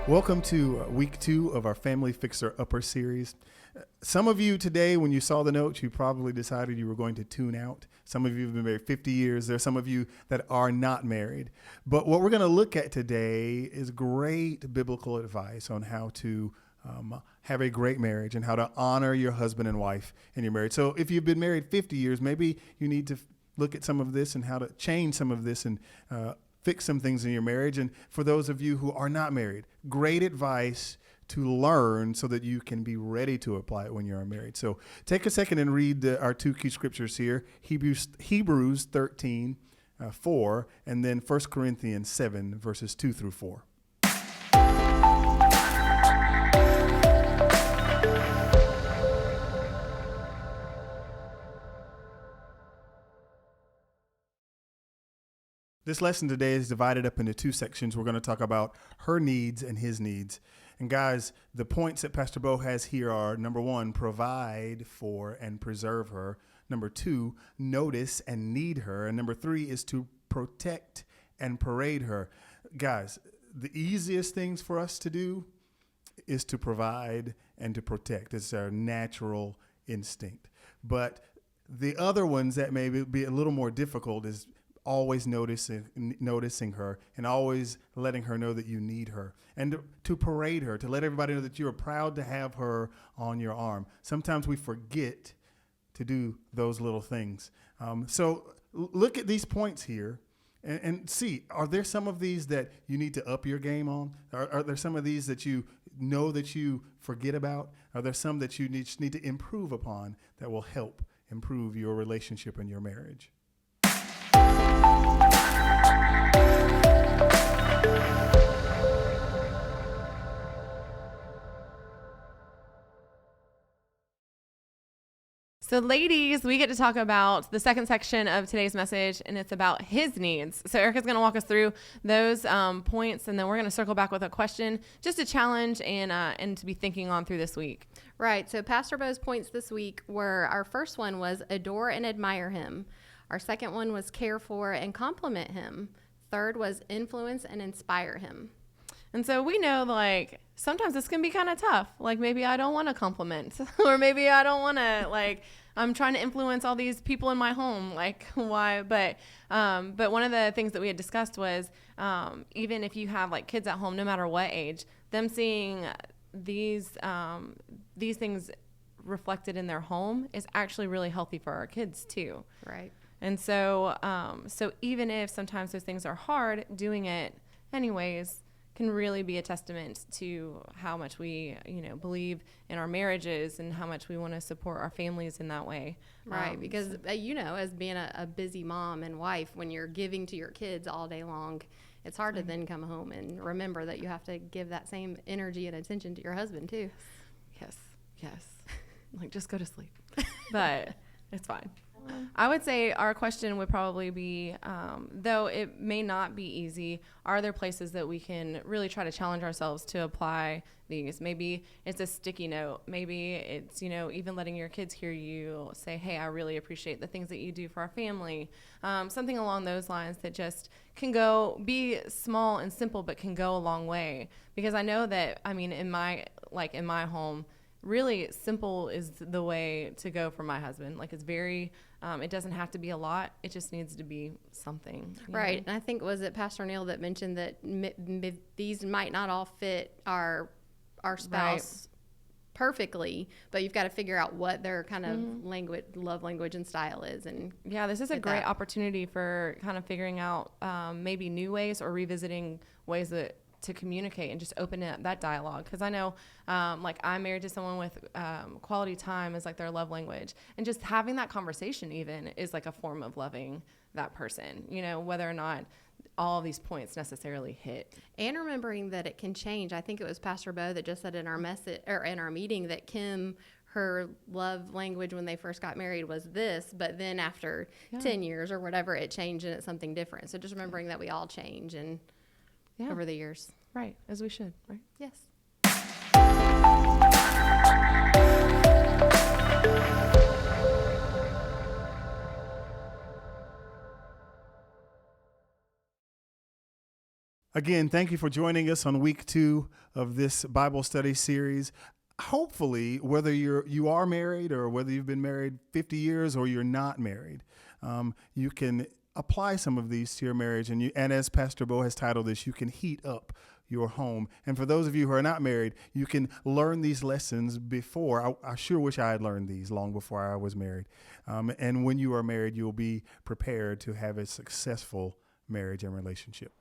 Welcome to week 2 of our Family Fixer Upper series. Some of you today, when you saw the notes, you probably decided you were going to tune out. Some of you have been married 50 years. There are some of you that are not married. But what we're going to look at today is great biblical advice on how to have a great marriage and how to honor your husband and wife in your marriage. So if you've been married 50 years, maybe you need to look at some of this and how to change some of this and fix some things in your marriage. And for those of you who are not married, great advice to learn so that you can be ready to apply it when you're married. So take a second and read our two key scriptures here, Hebrews 13, 4, and then 1 Corinthians 7, verses 2 through 4. This lesson today is divided up into two sections. We're going to talk about her needs and his needs. And guys, the points that Pastor Bo has here are, number 1, provide for and preserve her. Number 2, notice and need her. And number 3 is to protect and parade her. Guys, the easiest things for us to do is to provide and to protect. It's our natural instinct. But the other ones that may be a little more difficult is always noticing her and always letting her know that you need her, and to parade her, to let everybody know that you are proud to have her on your arm. Sometimes we forget to do those little things. So look at these points here and see, are there some of these that you need to up your game on? Are there some of these that you know that you forget about? Are there some that you just need to improve upon that will help improve your relationship and your marriage? So ladies, we get to talk about the second section of today's message, and it's about his needs. So Erica's going to walk us through those points, and then we're going to circle back with a question, just a challenge and to be thinking on through this week. Right. So Pastor Bo's points this week were, our first one was adore and admire him. Our second one was care for and compliment him. Third was influence and inspire him. And so we know, like, sometimes this can be kind of tough. Like, maybe I don't want to compliment, or maybe I don't want to, like, I'm trying to influence all these people in my home. Like, why? But one of the things that we had discussed was, even if you have, like, kids at home, no matter what age, them seeing these things reflected in their home is actually really healthy for our kids too. Right. And so even if sometimes those things are hard, doing it anyways can really be a testament to how much we, believe in our marriages and how much we want to support our families in that way. Right. Because, as being a busy mom and wife, when you're giving to your kids all day long, it's hard to then come home and remember that you have to give that same energy and attention to your husband too. Yes. Like, just go to sleep. But it's fine. I would say our question would probably be, though it may not be easy, are there places that we can really try to challenge ourselves to apply these? Maybe it's a sticky note. Maybe it's, even letting your kids hear you say, hey, I really appreciate the things that you do for our family. Something along those lines that just can be small and simple, but can go a long way. Because I know that, in my home, really simple is the way to go for my husband. Like, it's very, it doesn't have to be a lot. It just needs to be something. Right. And I think, was it Pastor Neal that mentioned that these might not all fit our spouse perfectly, but you've got to figure out what their kind of love language and style is. And yeah, this is a great opportunity for kind of figuring out maybe new ways or revisiting ways to communicate and just open up that dialogue. Because I know, I'm married to someone with quality time is like their love language. And just having that conversation even is like a form of loving that person, whether or not all of these points necessarily hit. And remembering that it can change. I think it was Pastor Bo that just said in our in our meeting that Kim, her love language when they first got married was this, but then after 10 years or whatever, it changed and it's something different. So just remembering that we all change and over the years. Right, as we should, right? Yes. Again, thank you for joining us on week 2 of this Bible study series. Hopefully, whether you are married or whether you've been married 50 years or you're not married, you can apply some of these to your marriage. And as Pastor Bo has titled this, you can heat up your home. And for those of you who are not married, you can learn these lessons before. I sure wish I had learned these long before I was married. And when you are married, you'll be prepared to have a successful marriage and relationship.